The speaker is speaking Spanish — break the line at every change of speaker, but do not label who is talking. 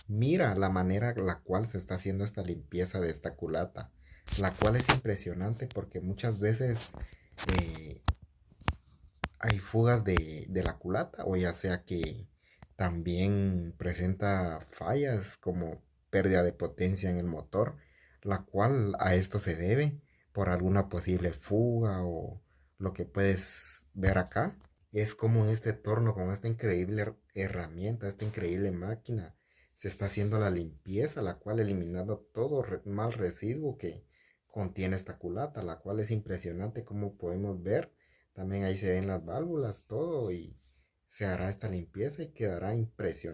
Mira la manera la cual se está haciendo esta limpieza de esta culata, la cual es impresionante porque muchas veces eh, hay fugas de la culata o ya sea que también presenta fallas como pérdida de potencia en el motor, la cual a esto se debe por alguna posible fuga o lo que puedes ver acá. Es como en este torno con esta increíble herramienta, esta increíble máquina, se está haciendo la limpieza, la cual eliminando todo mal residuo que contiene esta culata, la cual es impresionante como podemos ver. También ahí se ven las válvulas, todo y se hará esta limpieza y quedará impresionante.